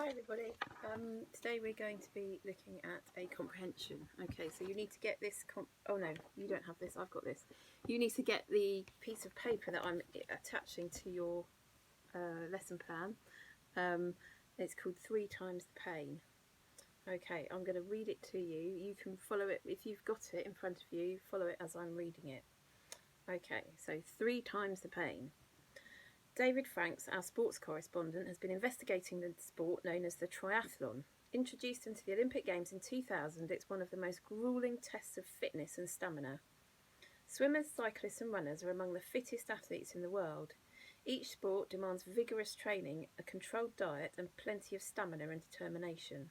Hi everybody, today we're going to be looking at a comprehension. Okay, so you need to get this, oh no, you don't have this, I've got this. You need to get the piece of paper that I'm attaching to your lesson plan. It's called 3 times the pain. Okay, I'm going to read it to you. You can follow it, if you've got it in front of you, follow it as I'm reading it. Okay, so 3 times the pain. David Franks, our sports correspondent, has been investigating the sport known as the triathlon. Introduced into the Olympic Games in 2000, it's one of the most gruelling tests of fitness and stamina. Swimmers, cyclists and runners are among the fittest athletes in the world. Each sport demands vigorous training, a controlled diet and plenty of stamina and determination.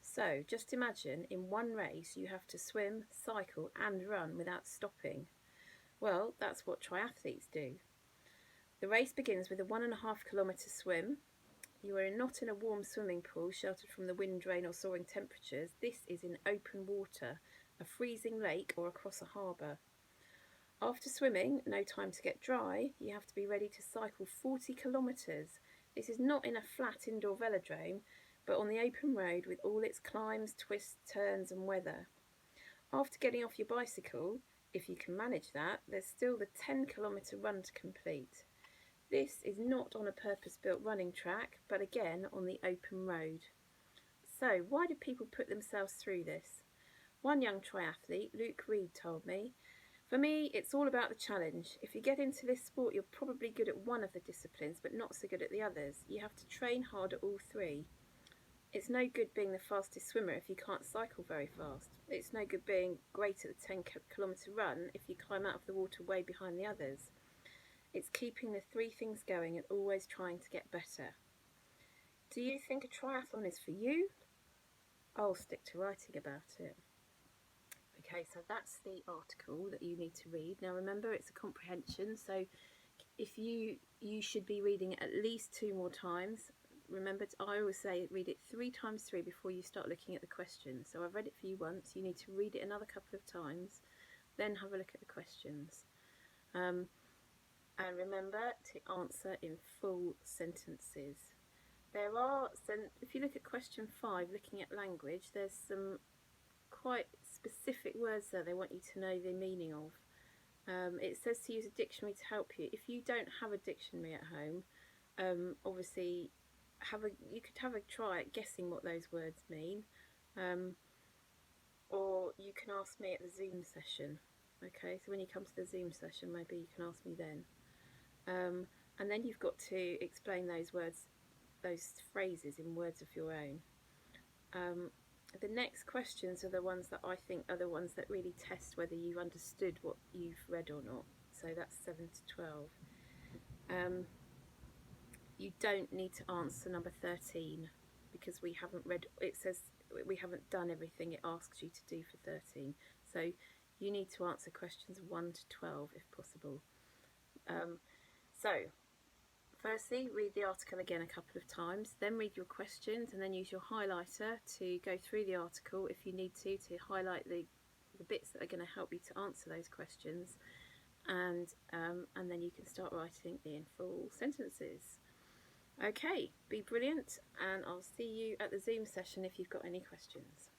So, just imagine, in one race you have to swim, cycle and run without stopping. Well, that's what triathletes do. The race begins with a 1.5 kilometre swim. You are not in a warm swimming pool sheltered from the wind, rain or soaring temperatures. This is in open water, a freezing lake or across a harbour. After swimming, no time to get dry, you have to be ready to cycle 40 kilometres. This is not in a flat indoor velodrome, but on the open road with all its climbs, twists, turns and weather. After getting off your bicycle, if you can manage that, there's still the 10-kilometre run to complete. This is not on a purpose-built running track, but again on the open road. So, why do people put themselves through this? One young triathlete, Luke Reed, told me, "For me, it's all about the challenge. If you get into this sport, you're probably good at one of the disciplines, but not so good at the others. You have to train hard at all 3. It's no good being the fastest swimmer if you can't cycle very fast. It's no good being great at the 10-kilometre run if you climb out of the water way behind the others. It's keeping the 3 things going and always trying to get better." Do you think a triathlon is for you? I'll stick to writing about it. Okay, so that's the article that you need to read. Now remember, it's a comprehension, so if you should be reading it at least 2 more times. Remember, I always say read it 3 times 3 before you start looking at the questions. So I've read it for you once, you need to read it another couple of times, then have a look at the questions. And remember to answer in full sentences. There are, if you look at question 5, looking at language, there's some quite specific words there they want you to know the meaning of. It says to use a dictionary to help you. If you don't have a dictionary at home, obviously you could have a try at guessing what those words mean, or you can ask me at the Zoom session. Okay, so when you come to the Zoom session, maybe you can ask me then. And then you've got to explain those words, those phrases in words of your own. The next questions are the ones that I think are the ones that really test whether you've understood what you've read or not. So that's 7 to 12. You don't need to answer number 13 because we haven't read, it says we haven't done everything it asks you to do for 13. So you need to answer questions 1 to 12 if possible. So, firstly, read the article again a couple of times, then read your questions and then use your highlighter to go through the article if you need to highlight the bits that are going to help you to answer those questions, and then you can start writing in full sentences. Okay, be brilliant, and I'll see you at the Zoom session if you've got any questions.